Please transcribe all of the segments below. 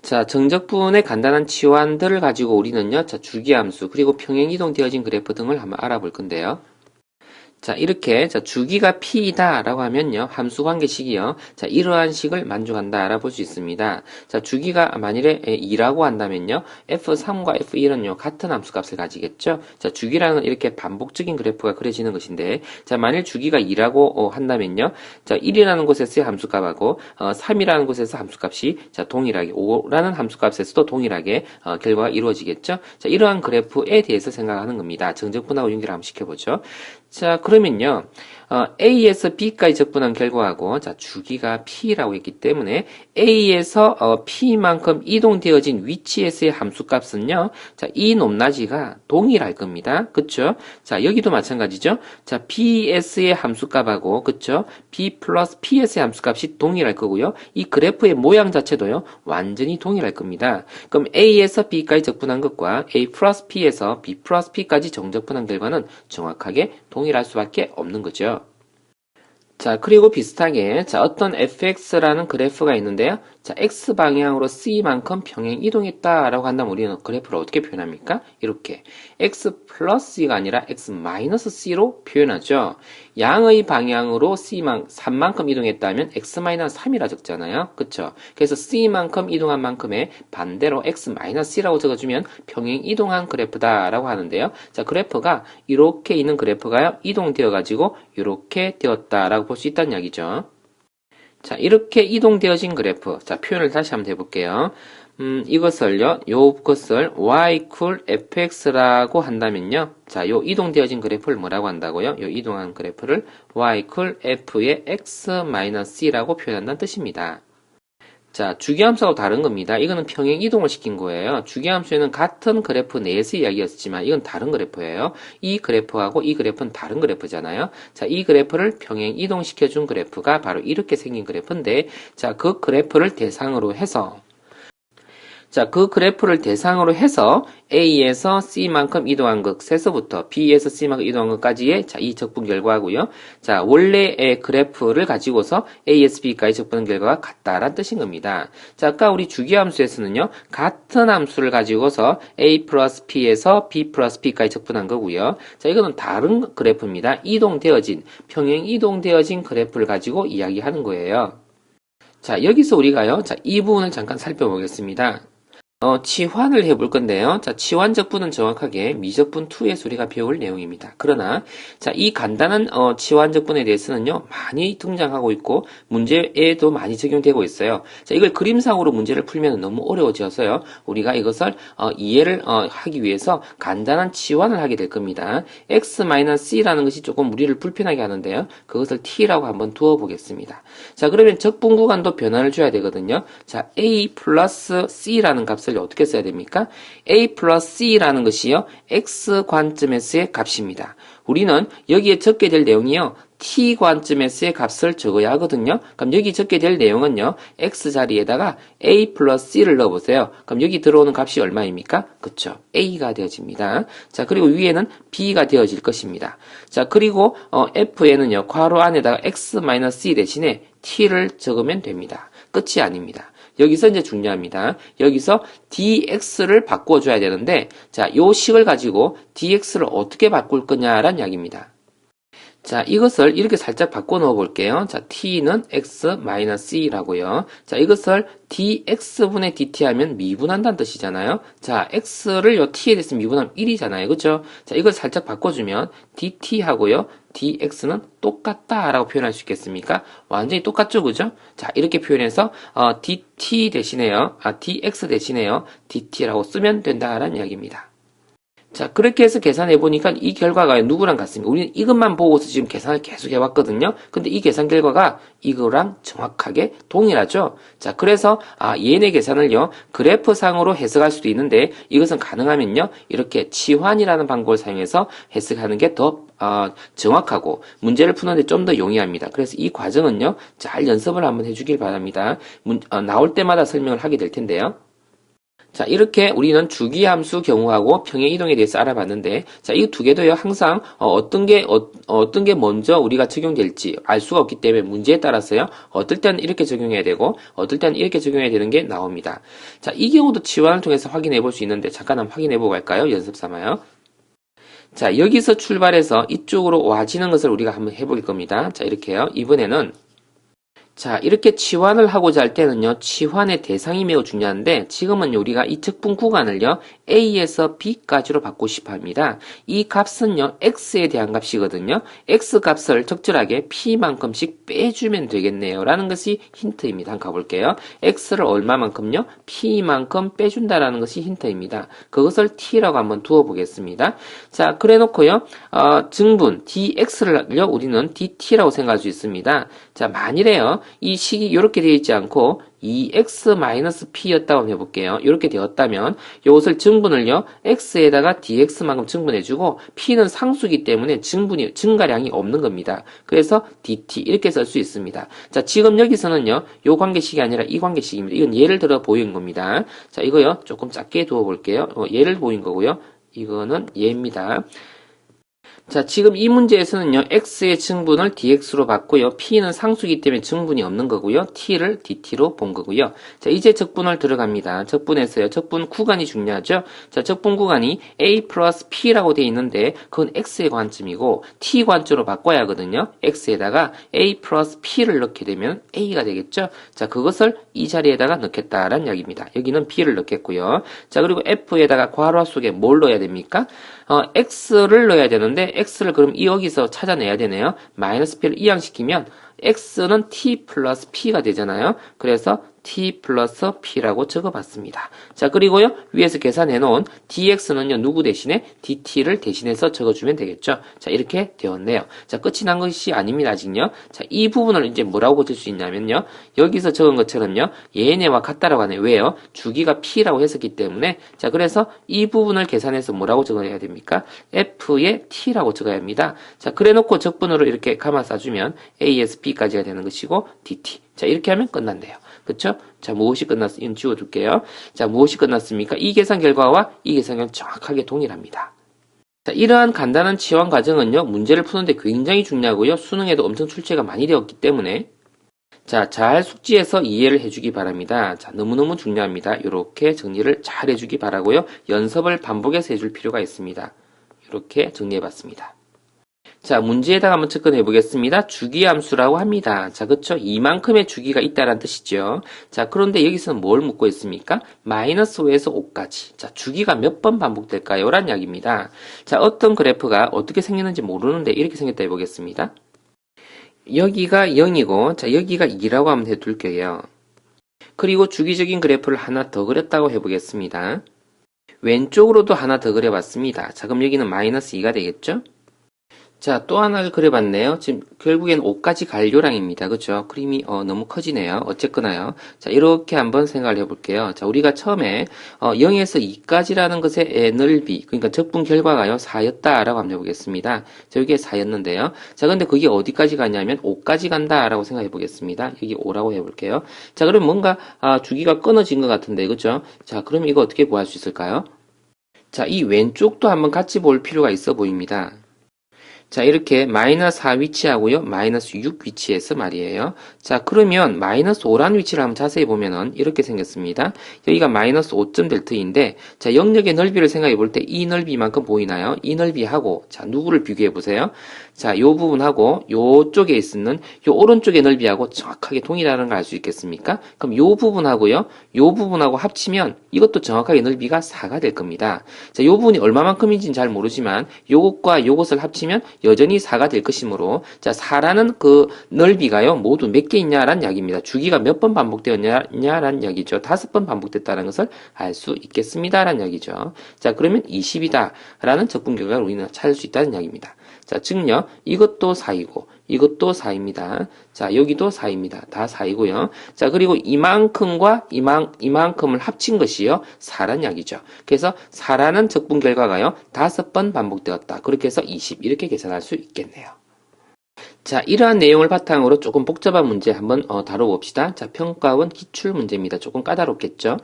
자, 정적분의 간단한 치환들을 가지고 우리는요, 자, 주기함수, 그리고 평행이동되어진 그래프 등을 한번 알아볼 건데요. 자, 이렇게, 자, 주기가 p이다 라고 하면요, 함수 관계식이요. 자, 이러한 식을 만족한다 라고 볼 수 있습니다. 자, 주기가 만일에 2라고 한다면요, f3과 f1은요, 같은 함수값을 가지겠죠? 자, 주기라는 이렇게 반복적인 그래프가 그려지는 것인데, 자, 만일 주기가 2라고 한다면요, 자, 1이라는 곳에서의 함수값하고, 3이라는 곳에서 함수값이, 자, 동일하게, 5라는 함수값에서도 동일하게, 결과가 이루어지겠죠? 자, 이러한 그래프에 대해서 생각하는 겁니다. 정적분하고 연결을 한번 시켜보죠. 자, 그러면요, A에서 B까지 적분한 결과하고, 자, 주기가 P라고 했기 때문에, A에서 P만큼 이동되어진 위치에서의 함수값은요, 자, 이 높낮이가 동일할 겁니다. 그쵸? 자, 여기도 마찬가지죠? 자, Bs의 함수값하고, 그쵸? B 플러스 Ps의 함수값이 동일할 거고요. 이 그래프의 모양 자체도요, 완전히 동일할 겁니다. 그럼 A에서 B까지 적분한 것과 A 플러스 P에서 B 플러스 P까지 정적분한 결과는 정확하게 동일할 수밖에 없는 거죠. 자, 그리고 비슷하게, 자, 어떤 fx라는 그래프가 있는데요. 자, x 방향으로 c만큼 평행 이동했다라고 한다면 우리는 그래프를 어떻게 표현합니까? 이렇게 x 플러스 c가 아니라 x 마이너스 c로 표현하죠. 양의 방향으로 3만큼 이동했다면 x 마이너스 3이라 적잖아요. 그쵸? 그래서 c만큼 이동한 만큼의 반대로 x 마이너스 c라고 적어주면 평행 이동한 그래프다라고 하는데요. 자, 그래프가 이렇게 있는 그래프가요, 이동되어 가지고 이렇게 되었다라고 볼 수 있다는 이야기죠. 자, 이렇게 이동되어진 그래프. 자, 표현을 다시 한번 해볼게요. 이것을요, 요것을 y equal fx라고 한다면요. 자, 요 이동되어진 그래프를 뭐라고 한다고요? 요 이동한 그래프를 y equal f의 x-c라고 표현한다는 뜻입니다. 자, 주기함수하고 다른 겁니다. 이거는 평행 이동을 시킨 거예요. 주기함수에는 같은 그래프 내에서 이야기였지만 이건 다른 그래프예요. 이 그래프하고 이 그래프는 다른 그래프잖아요. 자, 이 그래프를 평행 이동시켜준 그래프가 바로 이렇게 생긴 그래프인데, 자, 그 그래프를 대상으로 해서 자, 그 그래프를 대상으로 해서 A에서 C만큼 이동한 것에서부터 B에서 C만큼 이동한 것까지의 자, 이 적분 결과고요. 자, 원래의 그래프를 가지고서 A에서 B까지 적분한 결과가 같다라는 뜻인 겁니다. 자, 아까 우리 주기함수에서는요, 같은 함수를 가지고서 A 플러스 P에서 B 플러스 P까지 적분한 거고요. 자, 이거는 다른 그래프입니다. 이동되어진, 평행 이동되어진 그래프를 가지고 이야기하는 거예요. 자, 여기서 우리가요, 자, 이 부분을 잠깐 살펴보겠습니다. 치환을 해볼 건데요. 자, 치환적분은 정확하게 미적분2에서 우리가 배울 내용입니다. 그러나, 자, 이 간단한, 치환적분에 대해서는요, 많이 등장하고 있고, 문제에도 많이 적용되고 있어요. 자, 이걸 그림상으로 문제를 풀면 너무 어려워져서요, 우리가 이것을, 이해를, 하기 위해서 간단한 치환을 하게 될 겁니다. x-c라는 것이 조금 우리를 불편하게 하는데요, 그것을 t라고 한번 두어 보겠습니다. 자, 그러면 적분 구간도 변화를 줘야 되거든요. 자, a 플러스 c라는 값을 어떻게 써야 됩니까? a 플러스 c라는 것이요, x 관점에서의 값입니다. 우리는 여기에 적게 될 내용이요, t 관점에서의 값을 적어야 하거든요. 그럼 여기 적게 될 내용은요, x 자리에다가 a 플러스 c를 넣어보세요. 그럼 여기 들어오는 값이 얼마입니까? 그쵸? a가 되어집니다. 자, 그리고 위에는 b가 되어질 것입니다. 자, 그리고 f에는요, 괄호 안에다가 x-c 대신에 t를 적으면 됩니다. 끝이 아닙니다. 여기서 이제 중요합니다. 여기서 dx를 바꿔줘야 되는데, 자, 요 식을 가지고 dx를 어떻게 바꿀 거냐라는 이야기입니다. 자, 이것을 이렇게 살짝 바꿔 넣어 볼게요. 자, t는 x-c라고요. 자, 이것을 dx분의 dt 하면 미분한다는 뜻이잖아요. 자, x를 요 t에 대해서 미분하면 1이잖아요. 그죠? 자, 이걸 살짝 바꿔주면 dt 하고요, dx는 똑같다라고 표현할 수 있겠습니까? 완전히 똑같죠, 그죠? 자, 이렇게 표현해서 dt 대신에요, dx 대신에요, dt라고 쓰면 된다라는 이야기입니다. 자, 그렇게 해서 계산해 보니까 이 결과가 누구랑 같습니까? 우리는 이것만 보고서 지금 계산을 계속 해왔거든요. 근데 이 계산 결과가 이거랑 정확하게 동일하죠. 자, 그래서 얘네 계산을요, 그래프상으로 해석할 수도 있는데, 이것은 가능하면요, 이렇게 치환이라는 방법을 사용해서 해석하는 게 더 정확하고 문제를 푸는데 좀 더 용이합니다. 그래서 이 과정은요, 잘 연습을 한번 해주길 바랍니다. 나올 때마다 설명을 하게 될 텐데요. 자, 이렇게 우리는 주기함수 경우하고 평행이동에 대해서 알아봤는데, 자, 이 두 개도요, 항상, 어떤 게 먼저 우리가 적용될지 알 수가 없기 때문에 문제에 따라서요, 어떨 때는 이렇게 적용해야 되고, 어떨 때는 이렇게 적용해야 되는 게 나옵니다. 자, 이 경우도 치환을 통해서 확인해 볼 수 있는데, 잠깐 한번 확인해 보고 갈까요? 연습 삼아요. 자, 여기서 출발해서 이쪽으로 와지는 것을 우리가 한번 해볼 겁니다. 자, 이렇게요. 이번에는 자, 이렇게 치환을 하고자 할 때는요, 치환의 대상이 매우 중요한데, 지금은 우리가 이 적분 구간을요, A에서 B까지로 바꾸고 싶어 합니다. 이 값은요, X에 대한 값이거든요. X 값을 적절하게 P만큼씩 빼주면 되겠네요. 라는 것이 힌트입니다. 한번 가볼게요. X를 얼마만큼요? P만큼 빼준다라는 것이 힌트입니다. 그것을 T라고 한번 두어 보겠습니다. 자, 그래 놓고요, 증분 dx를요, 우리는 dt라고 생각할 수 있습니다. 자, 만일에요, 이 식이 이렇게 되어 있지 않고 2x-p였다고 한번 해볼게요. 이렇게 되었다면 이것을 증분을요, x에다가 dx만큼 증분해주고 p는 상수이기 때문에 증가량이 없는 겁니다. 그래서 dt 이렇게 쓸 수 있습니다. 자, 지금 여기서는요, 이 관계식이 아니라 이 관계식입니다. 이건 예를 들어 보인 겁니다. 자, 이거요, 조금 작게 두어 볼게요. 예를 보인 거고요. 이거는 예입니다. 자, 지금 이 문제에서는요, x의 증분을 dx로 받고요, p는 상수이기 때문에 증분이 없는 거고요, t를 dt로 본 거고요. 자, 이제 적분을 들어갑니다. 적분에서요, 적분 구간이 중요하죠. 자, 적분 구간이 a 플러스 p라고 되어 있는데, 그건 x의 관점이고, t 관점으로 바꿔야 하거든요. x에다가 a 플러스 p를 넣게 되면 a가 되겠죠. 자, 그것을 이 자리에다가 넣겠다라는 이야기입니다. 여기는 p를 넣겠고요. 자, 그리고 f에다가 괄호 속에 뭘 넣어야 됩니까? x를 넣어야 되는데 x를 그럼 여기서 찾아내야 되네요. 마이너스 p를 이항시키면 x는 t 플러스 p가 되잖아요. 그래서 t 플러스 p라고 적어봤습니다. 자, 그리고요, 위에서 계산해 놓은 dx는요, 누구 대신에 dt를 대신해서 적어주면 되겠죠. 자, 이렇게 되었네요. 자, 끝이 난 것이 아닙니다, 아직요. 자, 이 부분을 이제 뭐라고 고칠 수 있냐면요, 여기서 적은 것처럼요, 얘네와 같다라고 하네요. 왜요? 주기가 p라고 했었기 때문에. 자, 그래서 이 부분을 계산해서 뭐라고 적어야 됩니까? f의 t라고 적어야 합니다. 자, 그래 놓고 적분으로 이렇게 가마 싸주면 a에서 b까지가 되는 것이고 dt. 자, 이렇게 하면 끝난대요. 그쵸? 자, 무엇이 끝났습니까? 이건 지워둘게요. 자, 무엇이 끝났습니까? 이 계산 결과와 이 계산 결과는 정확하게 동일합니다. 자, 이러한 간단한 치환 과정은요, 문제를 푸는데 굉장히 중요하고요, 수능에도 엄청 출제가 많이 되었기 때문에, 자, 잘 숙지해서 이해를 해주기 바랍니다. 자, 너무너무 중요합니다. 이렇게 정리를 잘 해주기 바라고요, 연습을 반복해서 해줄 필요가 있습니다. 이렇게 정리해봤습니다. 자, 문제에다가 한번 접근해 보겠습니다. 주기함수라고 합니다. 자, 그쵸? 이만큼의 주기가 있다는 뜻이죠. 자, 그런데 여기서는 뭘 묻고 있습니까? 마이너스 5에서 5까지. 자, 주기가 몇 번 반복될까요? 라는 이야기입니다. 자, 어떤 그래프가 어떻게 생겼는지 모르는데 이렇게 생겼다 해보겠습니다. 여기가 0이고, 자, 여기가 2라고 한번 해둘게요. 그리고 주기적인 그래프를 하나 더 그렸다고 해보겠습니다. 왼쪽으로도 하나 더 그려봤습니다. 자, 그럼 여기는 마이너스 2가 되겠죠? 자, 또 하나를 그려봤네요. 지금 결국엔 5까지 갈 요량입니다. 그렇죠? 그림이 너무 커지네요. 어쨌거나요. 자, 이렇게 한번 생각을 해볼게요. 자, 우리가 처음에 0에서 2까지라는 것의 넓이, 그러니까 적분 결과가요, 4였다라고 한번 해보겠습니다. 자, 여기에 4였는데요. 자, 근데 그게 어디까지 가냐면 5까지 간다라고 생각해 보겠습니다. 여기 5라고 해볼게요. 자, 그럼 뭔가 주기가 끊어진 것 같은데, 그렇죠? 자, 그럼 이거 어떻게 구할 수 있을까요? 자, 이 왼쪽도 한번 같이 볼 필요가 있어 보입니다. 자, 이렇게 마이너스 4 위치하고요, 마이너스 6 위치에서 말이에요. 자, 그러면 마이너스 5라는 위치를 한번 자세히 보면은 이렇게 생겼습니다. 여기가 마이너스 5점 델트인데, 자, 영역의 넓이를 생각해 볼 때 이 넓이만큼 보이나요? 이 넓이하고, 자, 누구를 비교해 보세요. 자, 요 부분하고 요쪽에 있는 요 오른쪽의 넓이하고 정확하게 동일하는 걸 알 수 있겠습니까? 그럼 요 부분하고요, 요 부분하고 합치면 이것도 정확하게 넓이가 4가 될 겁니다. 자, 요 부분이 얼마만큼인지는 잘 모르지만 요것과 요것을 합치면 여전히 4가 될 것이므로, 자, 4라는 그 넓이가요, 모두 몇 개 있냐라는 이야기입니다. 주기가 몇 번 반복되었냐라는 이야기죠. 5번 반복됐다는 것을 알 수 있겠습니다라는 이야기죠. 자, 그러면 20이다 라는 적분 결과를 우리는 찾을 수 있다는 이야기입니다. 자, 즉요, 이것도 4이고, 이것도 4입니다. 자, 여기도 4입니다. 다 4이고요. 자, 그리고 이만큼과 이만큼을 합친 것이요, 4란 이야기죠. 그래서 4라는 적분 결과가요, 5번 반복되었다. 그렇게 해서 20, 이렇게 계산할 수 있겠네요. 자, 이러한 내용을 바탕으로 조금 복잡한 문제 한번 다뤄봅시다. 자, 평가원 기출 문제입니다. 조금 까다롭겠죠?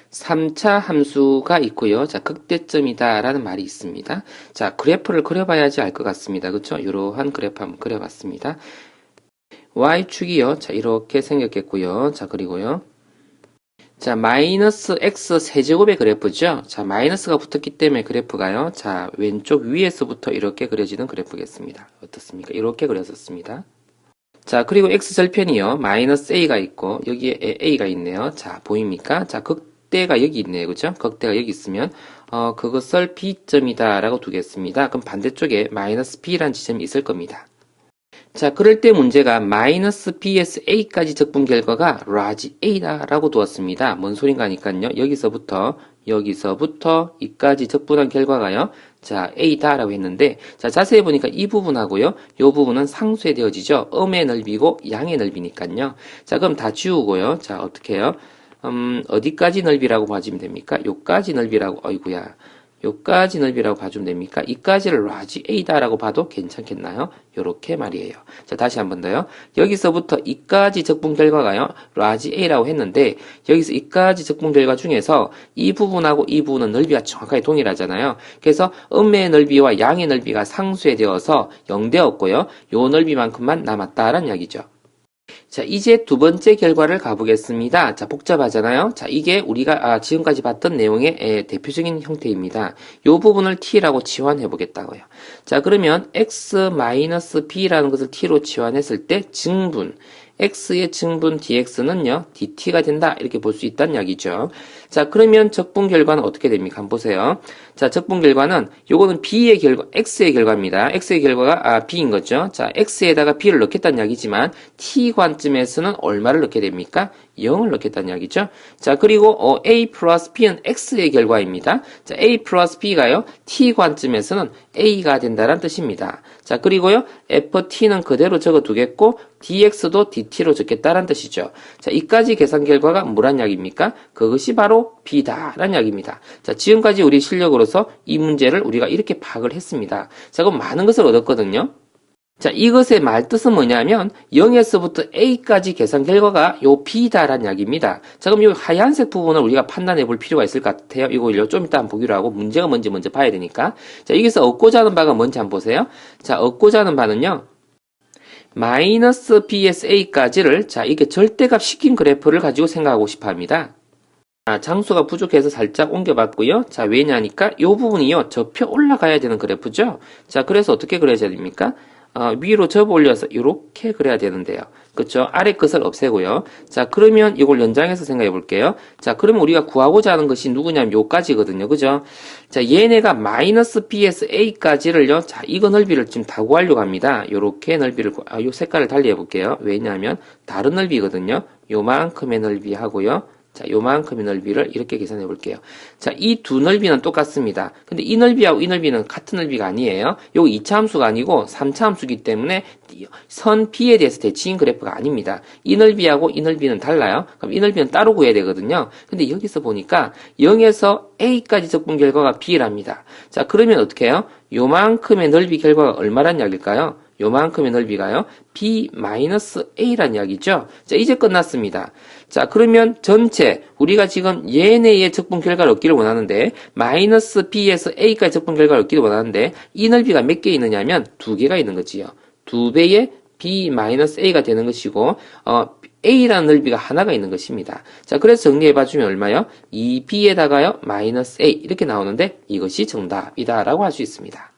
3차 함수가 있고요. 자, 극대점이다 라는 말이 있습니다. 자, 그래프를 그려봐야지 알 것 같습니다. 그쵸? 이러한 그래프 한번 그려봤습니다. Y축이요. 자, 이렇게 생겼겠고요. 자, 그리고요. 자, 마이너스 x 세제곱의 그래프죠. 자, 마이너스가 붙었기 때문에 그래프가요. 자, 왼쪽 위에서부터 이렇게 그려지는 그래프겠습니다. 어떻습니까? 이렇게 그렸었습니다. 자, 그리고 x절편이요. 마이너스 a가 있고 여기에 a가 있네요. 자, 보입니까? 자, 극대가 여기 있네요. 그죠? 극대가 여기 있으면 그것을 b점이다 라고 두겠습니다. 그럼 반대쪽에 마이너스 b라는 지점이 있을 겁니다. 자, 그럴 때 문제가 마이너스 b에서 a까지 적분 결과가 라지 a다 라고 두었습니다. 뭔 소린가 하니까요. 여기서부터 이까지 적분한 결과가요. 자, a다 라고 했는데, 자, 자세히 보니까 이 부분하고요. 이 부분은 상수에 되어지죠. 음의 넓이고 양의 넓이니까요. 자, 그럼 다 지우고요. 자, 어떻게 해요? 어디까지 넓이라고 봐주면 됩니까? 요까지 넓이라고, 어이구야. 요까지 넓이라고 봐주면 됩니까? 이까지를 라지 A다라고 봐도 괜찮겠나요? 요렇게 말이에요. 자, 다시 한 번 더요. 여기서부터 이까지 적분 결과가요. 라지 A라고 했는데 여기서 이까지 적분 결과 중에서 이 부분하고 이 부분은 넓이가 정확하게 동일하잖아요. 그래서 음의 넓이와 양의 넓이가 상수에 되어서 0되었고요. 요 넓이만큼만 남았다라는 이야기죠. 자, 이제 두 번째 결과를 가보겠습니다. 자, 복잡하잖아요. 자, 이게 우리가 지금까지 봤던 내용의 대표적인 형태입니다. 이 부분을 t라고 치환해 보겠다고요. 자, 그러면 x-b라는 것을 t로 치환했을 때 증분, x의 증분 dx는요, dt가 된다. 이렇게 볼 수 있다는 이야기죠. 자, 그러면 적분 결과는 어떻게 됩니까? 한번 보세요. 자, 적분 결과는 요거는 b의 결과, x의 결과입니다. x의 결과가 b인 거죠. 자, x에다가 b를 넣겠다는 이야기지만 t 관점에서는 얼마를 넣게 됩니까? 0을 넣겠다는 이야기죠. 자, 그리고 a 플러스 b는 x의 결과입니다. 자, a 플러스 b가요. t 관점에서는 a가 된다는 뜻입니다. 자, 그리고요. ft는 그대로 적어두겠고 dx도 dt로 적겠다는 뜻이죠. 자, 이까지 계산 결과가 뭐란 이야기입니까? 그것이 바로 b다라는 이야기입니다. 자, 지금까지 우리 실력으로서 이 문제를 우리가 이렇게 파악을 했습니다. 자, 그럼 많은 것을 얻었거든요. 자, 이것의 말뜻은 뭐냐면 0에서부터 a까지 계산 결과가 요 b다라는 이야기입니다. 자, 그럼 이 하얀색 부분을 우리가 판단해 볼 필요가 있을 것 같아요. 이거 좀 이따 한번 보기로 하고 문제가 뭔지 먼저 봐야 되니까. 자, 여기서 얻고자 하는 바가 뭔지 한번 보세요. 자, 얻고자 하는 바는요. 마이너스 b에서 a까지를 자, 이게 절대값 시킨 그래프를 가지고 생각하고 싶어 합니다. 장수가 부족해서 살짝 옮겨봤고요. 자, 왜냐니까 이 부분이요. 접혀 올라가야 되는 그래프죠. 자, 그래서 어떻게 그려야 됩니까? 위로 접어 올려서 이렇게 그려야 되는데요. 그쵸? 아래 것을 없애고요. 자, 그러면 이걸 연장해서 생각해 볼게요. 자, 그러면 우리가 구하고자 하는 것이 누구냐면 요까지거든요. 그죠? 자, 얘네가 마이너스 b에서 a까지를요. 자, 이거 넓이를 지금 다 구하려고 합니다. 요렇게 넓이를, 요 색깔을 달리 해볼게요. 왜냐하면 다른 넓이거든요. 요만큼의 넓이 하고요. 자, 요만큼의 넓이를 이렇게 계산해 볼게요. 자, 이 두 넓이는 똑같습니다. 근데 이 넓이하고 이 넓이는 같은 넓이가 아니에요. 요거 2차 함수가 아니고 3차 함수이기 때문에 선 B에 대해서 대칭인 그래프가 아닙니다. 이 넓이하고 이 넓이는 달라요. 그럼 이 넓이는 따로 구해야 되거든요. 근데 여기서 보니까 0에서 A까지 적분 결과가 B랍니다. 자, 그러면 어떻게 해요? 요만큼의 넓이 결과가 얼마란 이야기일까요? 요만큼의 넓이가요. B-A란 이야기죠. 자, 이제 끝났습니다. 자, 그러면 전체 우리가 지금 얘네의 적분 결과를 얻기를 원하는데 마이너스 B에서 A까지 적분 결과를 얻기를 원하는데 이 넓이가 몇 개 있느냐면 두 개가 있는 거지요. 두 배의 B-A가 되는 것이고 A라는 넓이가 하나가 있는 것입니다. 자, 그래서 정리해봐 주면 얼마요? 2B에다가요 마이너스 A 이렇게 나오는데 이것이 정답이다 라고 할 수 있습니다.